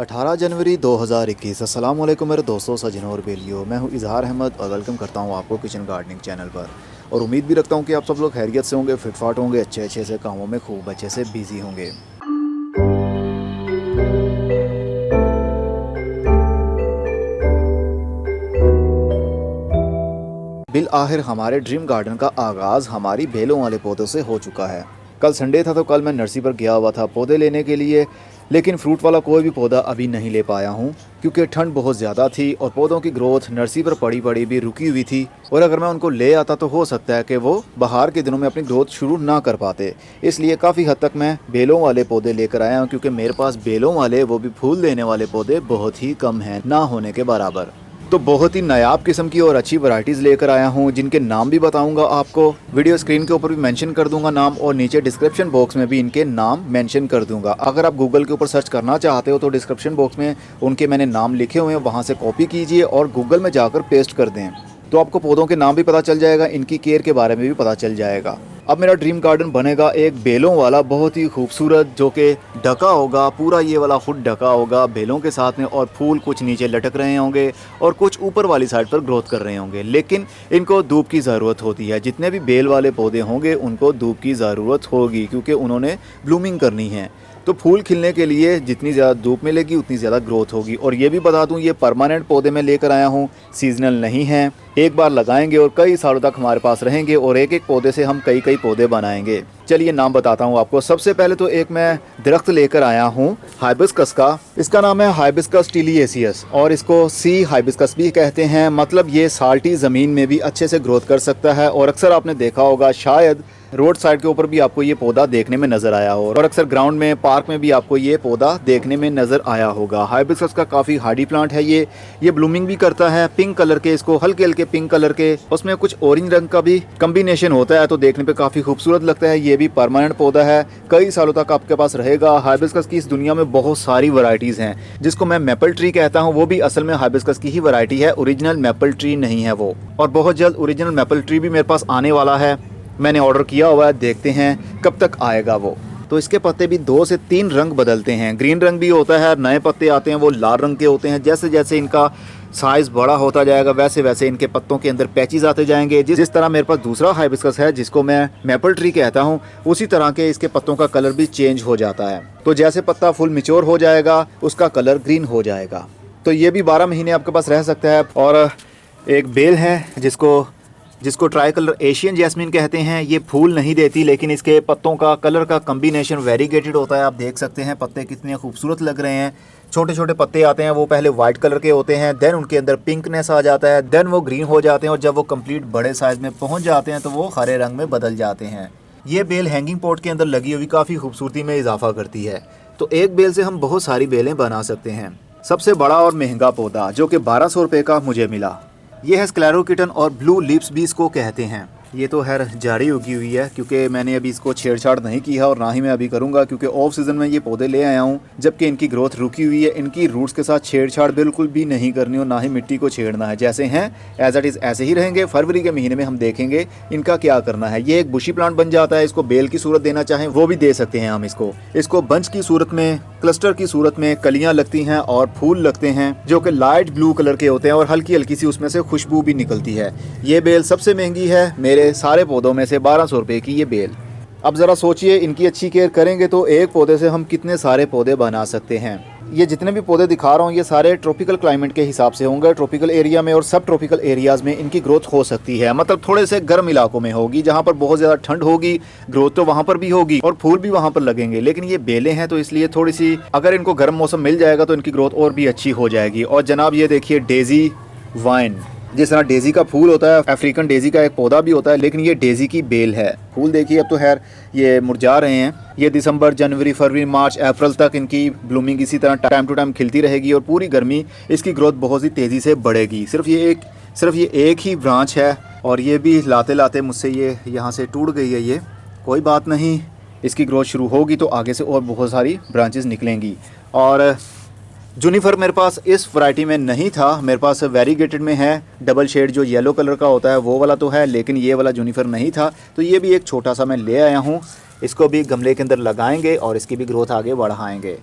18 जनवरी 2021। अस्सलाम वालेकुम मेरे दोस्तों, सजनों और बेलियो। मैं हूं इजहार अहमद और वेलकम करता हूं आपको किचन गार्डनिंग चैनल पर। और उम्मीद भी रखता हूं कि आप सब लोग खैरियत से होंगे, फिटफाट होंगे, अच्छे से कामों में खूब अच्छे से बिजी होंगे। बिल आखिर हमारे ड्रीम गार्डन का आगाज़ हमारी बेलों वाले पौधों से हो चुका है। कल संडे था तो कल मैं नर्सरी पर गया हुआ था पौधे लेने के लिए, लेकिन फ्रूट वाला कोई भी पौधा अभी नहीं ले पाया हूँ क्योंकि ठंड बहुत ज़्यादा थी और पौधों की ग्रोथ नर्सरी पर पड़ी पड़ी भी रुकी हुई थी। और अगर मैं उनको ले आता तो हो सकता है कि वो बाहर के दिनों में अपनी ग्रोथ शुरू ना कर पाते। इसलिए काफ़ी हद तक मैं बेलों वाले पौधे लेकर आया हूँ क्योंकि मेरे पास बेलों वाले, वो भी फूल देने वाले पौधे बहुत ही कम हैं, ना होने के बराबर। तो बहुत ही नायाब किस्म की और अच्छी वैरायटीज़ लेकर आया हूँ जिनके नाम भी बताऊँगा आपको। वीडियो स्क्रीन के ऊपर भी मेंशन कर दूंगा नाम और नीचे डिस्क्रिप्शन बॉक्स में भी इनके नाम मेंशन कर दूंगा। अगर आप गूगल के ऊपर सर्च करना चाहते हो तो डिस्क्रिप्शन बॉक्स में उनके मैंने नाम लिखे हुए हैं, वहाँ से कॉपी कीजिए और गूगल में जाकर पेस्ट कर दें तो आपको पौधों के नाम भी पता चल जाएगा, इनकी केयर के बारे में भी पता चल जाएगा। अब मेरा ड्रीम गार्डन बनेगा एक बेलों वाला, बहुत ही खूबसूरत, जो कि ढका होगा, पूरा ये वाला फुट ढका होगा बेलों के साथ में, और फूल कुछ नीचे लटक रहे होंगे और कुछ ऊपर वाली साइड पर ग्रोथ कर रहे होंगे। लेकिन इनको धूप की ज़रूरत होती है, जितने भी बेल वाले पौधे होंगे उनको धूप की ज़रूरत होगी क्योंकि उन्होंने ब्लूमिंग करनी है। तो फूल खिलने के लिए जितनी ज़्यादा धूप मिलेगी उतनी ज़्यादा ग्रोथ होगी। और ये भी बता दूं, ये परमानेंट पौधे मैं लेकर आया हूँ, सीजनल नहीं हैं। एक बार लगाएंगे और कई सालों तक हमारे पास रहेंगे और एक एक पौधे से हम कई कई पौधे बनाएंगे। चलिए नाम बताता हूँ आपको। सबसे पहले तो एक मैं दरख्त लेकर आया हूँ हाइबिस्कस का। इसका नाम है हाइबिस्कस टिलिएसियस और इसको सी हाइबिस्कस भी कहते हैं। मतलब ये साल्टी ज़मीन में भी अच्छे से ग्रोथ कर सकता है और अक्सर आपने देखा होगा, शायद रोड साइड के ऊपर भी आपको ये पौधा देखने में नजर आया हो और अक्सर ग्राउंड में, पार्क में भी आपको ये पौधा देखने में नजर आया होगा। हाइबिस्कस का काफ़ी हार्डी प्लांट है ये ब्लूमिंग भी करता है पिंक कलर के, इसको हल्के हल्के पिंक कलर के, उसमें कुछ ऑरेंज रंग का भी कम्बिनेशन होता है तो देखने पे काफ़ी खूबसूरत लगता है। ये भी परमानेंट पौधा है, कई सालों तक आपके पास रहेगा। हाइबिस्कस की इस दुनिया में बहुत सारी वैरायटीज़ हैं, जिसको मैं मैपल ट्री कहता हूँ, वो भी असल में हाइबिस्कस की ही वैरायटी है, ओरिजिनल मैपल ट्री नहीं है वो। और बहुत जल्द ओरिजिनल मैपल ट्री भी मेरे पास आने वाला है, मैंने ऑर्डर किया हुआ है, देखते हैं कब तक आएगा वो। तो इसके पत्ते भी 2 से 3 रंग बदलते हैं, ग्रीन रंग भी होता है, नए पत्ते आते हैं वो लाल रंग के होते हैं। जैसे जैसे इनका साइज़ बड़ा होता जाएगा वैसे वैसे इनके पत्तों के अंदर पैचेस आते जाएंगे। जिस तरह मेरे पास दूसरा हाइबिस्कस है जिसको मैं मैपल ट्री कहता हूँ, उसी तरह के इसके पत्तों का कलर भी चेंज हो जाता है। तो जैसे पत्ता फुल मैच्योर हो जाएगा उसका कलर ग्रीन हो जाएगा। तो ये भी 12 महीने आपके पास रह सकता है। और एक बेल है जिसको ट्राई कलर एशियन जैस्मिन कहते हैं। ये फूल नहीं देती लेकिन इसके पत्तों का कलर का कम्बिनेशन वेरीगेटेड होता है। आप देख सकते हैं पत्ते कितने खूबसूरत लग रहे हैं। छोटे छोटे पत्ते आते हैं, वो पहले वाइट कलर के होते हैं, देन उनके अंदर पिंकनेस आ जाता है, देन वो ग्रीन हो जाते हैं और जब वो कंप्लीट बड़े साइज़ में पहुंच जाते हैं तो वो हरे रंग में बदल जाते हैं। ये बेल हैंगिंग पॉट के अंदर लगी हुई काफ़ी खूबसूरती में इजाफा करती है। तो एक बेल से हम बहुत सारी बेलें बना सकते हैं। सबसे बड़ा और महंगा पौधा जो कि 1200 रुपये का मुझे मिला, ये है स्क्लेरोकिटन और ब्लू लिप्स भी इसको कहते हैं। ये तो खैर जाड़ी उगी हुई है क्योंकि मैंने अभी इसको छेड़छाड़ नहीं किया और ना ही मैं अभी करूंगा क्योंकि ऑफ सीज़न में ये पौधे ले आया हूँ जबकि इनकी ग्रोथ रुकी हुई है। इनकी रूट्स के साथ छेड़छाड़ बिल्कुल भी नहीं करनी और ना ही मिट्टी को छेड़ना है। जैसे हैं एज इट इज़ ऐसे ही रहेंगे। फरवरी के महीने में हम देखेंगे इनका क्या करना है। ये एक बुशी प्लांट बन जाता है, इसको बेल की सूरत देना चाहें वो भी दे सकते हैं हम इसको बंच की सूरत में, क्लस्टर की सूरत में कलियां लगती हैं और फूल लगते हैं जो कि लाइट ब्लू कलर के होते हैं और हल्की हल्की सी उसमें से खुशबू भी निकलती है। ये बेल सबसे महंगी है मेरे सारे पौधों में से, 1200 रुपये की ये बेल। अब ज़रा सोचिए, इनकी अच्छी केयर करेंगे तो एक पौधे से हम कितने सारे पौधे बना सकते हैं। ये जितने भी पौधे दिखा रहा हूँ ये सारे ट्रॉपिकल क्लाइमेट के हिसाब से होंगे। ट्रॉपिकल एरिया में और सब ट्रॉपिकल एरियाज़ में इनकी ग्रोथ हो सकती है, मतलब थोड़े से गर्म इलाकों में होगी जहाँ पर बहुत ज़्यादा ठंड होगी, ग्रोथ तो वहाँ पर भी होगी और फूल भी वहाँ पर लगेंगे। लेकिन ये बेलें हैं तो इसलिए थोड़ी सी, अगर इनको गर्म मौसम मिल जाएगा तो इनकी ग्रोथ और भी अच्छी हो जाएगी। और जनाब ये देखिए डेजी वाइन, जिस तरह डेजी का फूल होता है, अफ्रीकन डेजी का एक पौधा भी होता है, लेकिन ये डेजी की बेल है। फूल देखिए अब तो खैर ये मुरझा रहे हैं। ये दिसंबर, जनवरी, फरवरी, मार्च, अप्रैल तक इनकी ब्लूमिंग इसी तरह टाइम टू टाइम खिलती रहेगी और पूरी गर्मी इसकी ग्रोथ बहुत ही तेज़ी से बढ़ेगी। सिर्फ ये एक ही ब्रांच है और ये भी लाते लाते मुझसे ये यहाँ से टूट गई है। ये कोई बात नहीं, इसकी ग्रोथ शुरू होगी तो आगे से और बहुत सारी ब्रांचेस निकलेंगी। और जूनिफर मेरे पास इस वैरायटी में नहीं था, मेरे पास वेरीगेटेड में है, डबल शेड जो येलो कलर का होता है वो वाला तो है, लेकिन ये वाला जूनिफर नहीं था। तो ये भी एक छोटा सा मैं ले आया हूँ, इसको भी गमले के अंदर लगाएंगे और इसकी भी ग्रोथ आगे बढ़ाएंगे।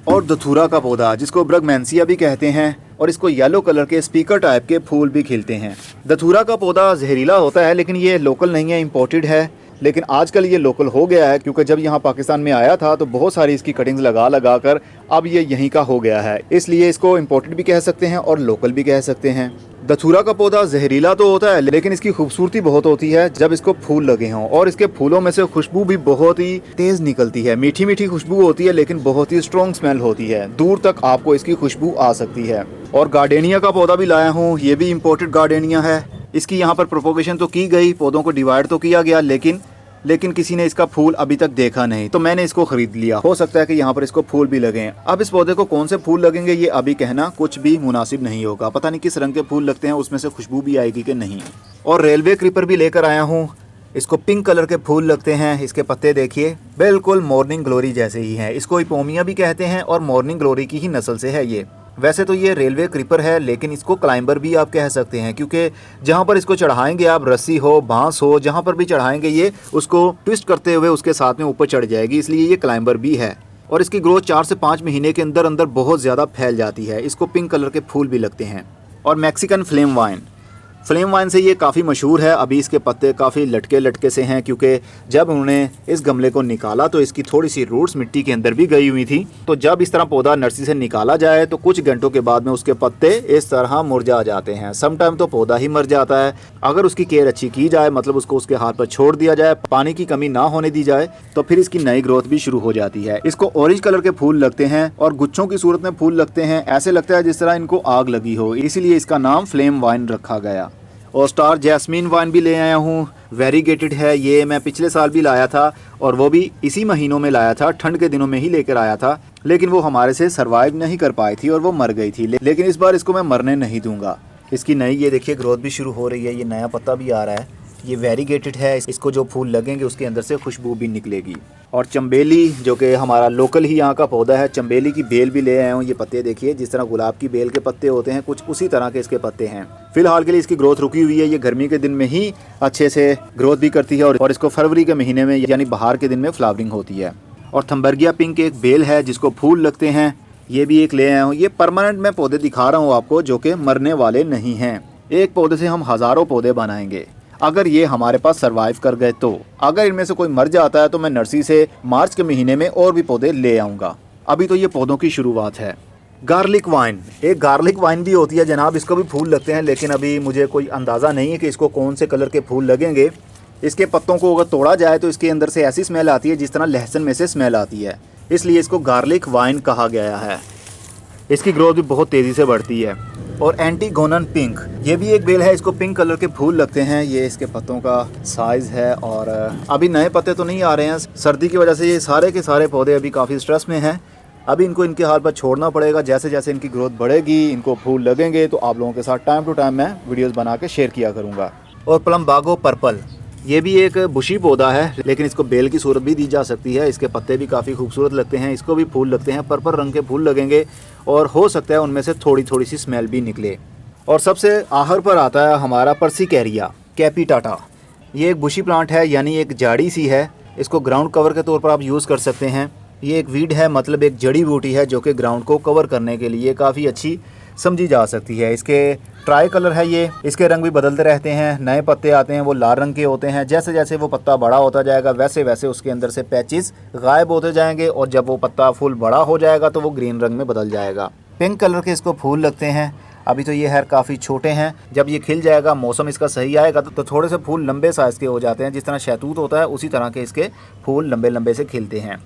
और दथूरा का पौधा जिसको ब्रगमैंसिया भी कहते हैं और इसको येलो कलर के स्पीकर टाइप के फूल भी खिलते हैं। दथूरा का पौधा जहरीला होता है लेकिन ये लोकल नहीं है, इम्पोर्टेड है। लेकिन आजकल ये लोकल हो गया है क्योंकि जब यहाँ पाकिस्तान में आया था तो बहुत सारी इसकी कटिंग्स लगा कर अब ये यहीं का हो गया है, इसलिए इसको इम्पोर्टेड भी कह सकते हैं और लोकल भी कह सकते हैं। दथूरा का पौधा जहरीला तो होता है लेकिन इसकी खूबसूरती बहुत होती है जब इसको फूल लगे हों, और इसके फूलों में से खुशबू भी बहुत ही तेज निकलती है। मीठी मीठी खुशबू होती है लेकिन बहुत ही स्ट्रॉन्ग स्मेल होती है, दूर तक आपको इसकी खुशबू आ सकती है। और गार्डेनिया का पौधा भी लाया हूँ, ये भी इम्पोर्टेड गार्डेनिया है। इसकी यहाँ पर प्रोपोगेशन तो की गई, पौधों को डिवाइड तो किया गया, लेकिन किसी ने इसका फूल अभी तक देखा नहीं, तो मैंने इसको खरीद लिया। हो सकता है कि यहाँ पर इसको फूल भी लगे। अब इस पौधे को कौन से फूल लगेंगे ये अभी कहना कुछ भी मुनासिब नहीं होगा, पता नहीं किस रंग के फूल लगते हैं, उसमें से खुशबू भी आएगी कि नहीं। और रेलवे क्रीपर भी लेकर आया हूँ, इसको पिंक कलर के फूल लगते हैं। इसके पत्ते देखिए बिल्कुल मॉर्निंग ग्लोरी जैसे ही हैं। इसको इपोमिया भी कहते हैं और मॉर्निंग ग्लोरी की ही नस्ल से है ये। वैसे तो ये रेलवे क्रीपर है लेकिन इसको क्लाइंबर भी आप कह सकते हैं, क्योंकि जहाँ पर इसको चढ़ाएंगे आप, रस्सी हो, बांस हो, जहाँ पर भी चढ़ाएंगे ये उसको ट्विस्ट करते हुए उसके साथ में ऊपर चढ़ जाएगी, इसलिए ये क्लाइंबर भी है। और इसकी ग्रोथ 4 से 5 महीने के अंदर अंदर बहुत ज़्यादा फैल जाती है। इसको पिंक कलर के फूल भी लगते हैं। और मैक्सिकन फ्लेम वाइन से ये काफ़ी मशहूर है। अभी इसके पत्ते काफ़ी लटके से हैं क्योंकि जब उन्होंने इस गमले को निकाला तो इसकी थोड़ी सी रूट्स मिट्टी के अंदर भी गई हुई थी। तो जब इस तरह पौधा नर्सरी से निकाला जाए तो कुछ घंटों के बाद में उसके पत्ते इस तरह मुरझा जाते हैं। समटाइम तो पौधा ही मर जाता है। अगर उसकी केयर अच्छी की जाए, मतलब उसको उसके हाथ पर छोड़ दिया जाए, पानी की कमी ना होने दी जाए, तो फिर इसकी नई ग्रोथ भी शुरू हो जाती है। इसको ऑरेंज कलर के फूल लगते हैं और गुच्छों की सूरत में फूल लगते हैं। ऐसे लगता है जिस तरह इनको आग लगी हो, इसीलिए इसका नाम फ्लेम वाइन रखा गया। और स्टार जैस्मीन वाइन भी ले आया हूँ, वेरीगेटेड है। ये मैं पिछले साल भी लाया था और वो भी इसी महीनों में लाया था, ठंड के दिनों में ही लेकर आया था, लेकिन वो हमारे से सरवाइव नहीं कर पाई थी और वो मर गई थी। लेकिन इस बार इसको मैं मरने नहीं दूंगा। इसकी नई ये देखिए ग्रोथ भी शुरू हो रही है, ये नया पत्ता भी आ रहा है। ये वेरीगेटेड है, इसको जो फूल लगेंगे उसके अंदर से खुशबू भी निकलेगी। और चंबेली जो कि हमारा लोकल ही यहाँ का पौधा है, चंबेली की बेल भी ले आया हूँ। ये पत्ते देखिए जिस तरह गुलाब की बेल के पत्ते होते हैं, कुछ उसी तरह के इसके पत्ते हैं। फिलहाल के लिए इसकी ग्रोथ रुकी हुई है। ये गर्मी के दिन में ही अच्छे से ग्रोथ भी करती है और इसको फरवरी के महीने में यानी बाहर के दिन में फ्लावरिंग होती है। और थम्बर्गिया पिंक एक बेल है जिसको फूल लगते हैं, ये भी एक ले आया हूँ। ये परमानेंट मैं पौधे दिखा रहा हूँ आपको जो कि मरने वाले नहीं हैं। एक पौधे से हम हज़ारों पौधे बनाएंगे अगर ये हमारे पास सरवाइव कर गए तो। अगर इनमें से कोई मर जाता है तो मैं नर्सरी से मार्च के महीने में और भी पौधे ले आऊँगा। अभी तो ये पौधों की शुरुआत है। गार्लिक वाइन, एक गार्लिक वाइन भी होती है जनाब, इसको भी फूल लगते हैं, लेकिन अभी मुझे कोई अंदाज़ा नहीं है कि इसको कौन से कलर के फूल लगेंगे। इसके पत्तों को अगर तोड़ा जाए तो इसके अंदर से ऐसी स्मेल आती है जिस तरह लहसुन में से स्मेल आती है, इसलिए इसको गार्लिक वाइन कहा गया है। इसकी ग्रोथ भी बहुत तेज़ी से बढ़ती है। और एंटीगोनन पिंक, ये भी एक बेल है, इसको पिंक कलर के फूल लगते हैं। ये इसके पत्तों का साइज़ है और अभी नए पत्ते तो नहीं आ रहे हैं, सर्दी की वजह से ये सारे के सारे पौधे अभी काफ़ी स्ट्रेस में हैं। अभी इनको इनके हाल पर छोड़ना पड़ेगा। जैसे जैसे इनकी ग्रोथ बढ़ेगी, इनको फूल लगेंगे तो आप लोगों के साथ टाइम टू टाइम मैं वीडियोज़ बना के शेयर किया करूँगा। और प्लम्बागो पर्पल, ये भी एक बुशी पौधा है लेकिन इसको बेल की सूरत भी दी जा सकती है। इसके पत्ते भी काफ़ी खूबसूरत लगते हैं, इसको भी फूल लगते हैं, पर्पल रंग के फूल लगेंगे और हो सकता है उनमें से थोड़ी थोड़ी सी स्मेल भी निकले। और सबसे आखिर पर आता है हमारा पर्सिकैरिया कैपिटाटा। ये एक बुशी प्लांट है, यानी एक झाड़ी सी है। इसको ग्राउंड कवर के तौर पर आप यूज़ कर सकते हैं। ये एक वीड है, मतलब एक जड़ी बूटी है जो कि ग्राउंड को कवर करने के लिए काफ़ी अच्छी समझी जा सकती है। इसके ट्राई कलर है ये, इसके रंग भी बदलते रहते हैं। नए पत्ते आते हैं वो लाल रंग के होते हैं। जैसे जैसे वो पत्ता बड़ा होता जाएगा वैसे वैसे उसके अंदर से पैचेस गायब होते जाएंगे और जब वो पत्ता फुल बड़ा हो जाएगा तो वो ग्रीन रंग में बदल जाएगा। पिंक कलर के इसको फूल लगते हैं। अभी तो ये हेयर काफ़ी छोटे हैं, जब ये खिल जाएगा, मौसम इसका सही आएगा तो थोड़े से फूल लंबे साइज़ के हो जाते हैं। जिस तरह शहतूत होता है उसी तरह के इसके फूल लंबे लंबे से खिलते हैं।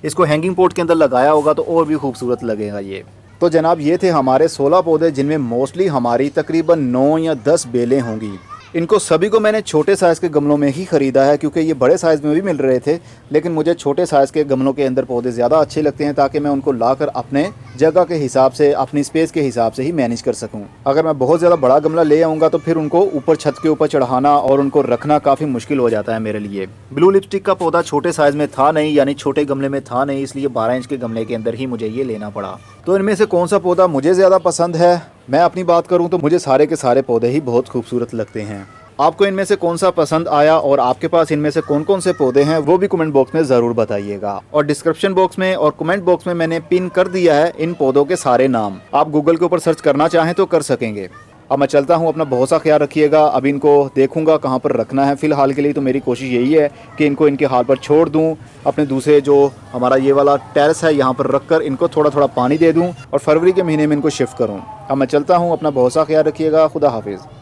इसको हैंगिंग पोट के अंदर लगाया होगा तो और भी खूबसूरत लगेगा ये। तो जनाब ये थे हमारे 16 पौधे जिनमें मोस्टली हमारी तकरीबन 9 या 10 बेलें होंगी। इनको सभी को मैंने छोटे साइज़ के गमलों में ही ख़रीदा है क्योंकि ये बड़े साइज़ में भी मिल रहे थे, लेकिन मुझे छोटे साइज़ के गमलों के अंदर पौधे ज़्यादा अच्छे लगते हैं ताकि मैं उनको लाकर अपने जगह के हिसाब से, अपनी स्पेस के हिसाब से ही मैनेज कर सकूं। अगर मैं बहुत ज़्यादा बड़ा गमला ले आऊँगा तो फिर उनको ऊपर छत के ऊपर चढ़ाना और उनको रखना काफ़ी मुश्किल हो जाता है मेरे लिए। ब्लू लिपस्टिक का पौधा छोटे साइज़ में था नहीं, यानी छोटे गमले में था नहीं, इसलिए 12 इंच के गमले के अंदर ही मुझे ये लेना पड़ा। तो इनमें से कौन सा पौधा मुझे ज़्यादा पसंद है, मैं अपनी बात करूँ तो मुझे सारे के सारे पौधे ही बहुत खूबसूरत लगते हैं। आपको इनमें से कौन सा पसंद आया और आपके पास इनमें से कौन कौन से पौधे हैं वो भी कमेंट बॉक्स में ज़रूर बताइएगा। और डिस्क्रिप्शन बॉक्स में और कमेंट बॉक्स में मैंने पिन कर दिया है इन पौधों के सारे नाम, आप गूगल के ऊपर सर्च करना चाहें तो कर सकेंगे। अब मैं चलता हूँ, अपना बहुत सा ख्याल रखिएगा। अब इनको देखूंगा कहाँ पर रखना है। फ़िलहाल के लिए तो मेरी कोशिश यही है कि इनको इनके हाल पर छोड़ दूँ, अपने दूसरे जो हमारा ये वाला टेरेस है यहाँ पर रख कर इनको थोड़ा थोड़ा पानी दे दूँ और फरवरी के महीने में इनको शिफ्ट करूँ। अब मैं चलता हूँ, अपना बहुत सा ख्याल रखिएगा। खुदा हाफिज़।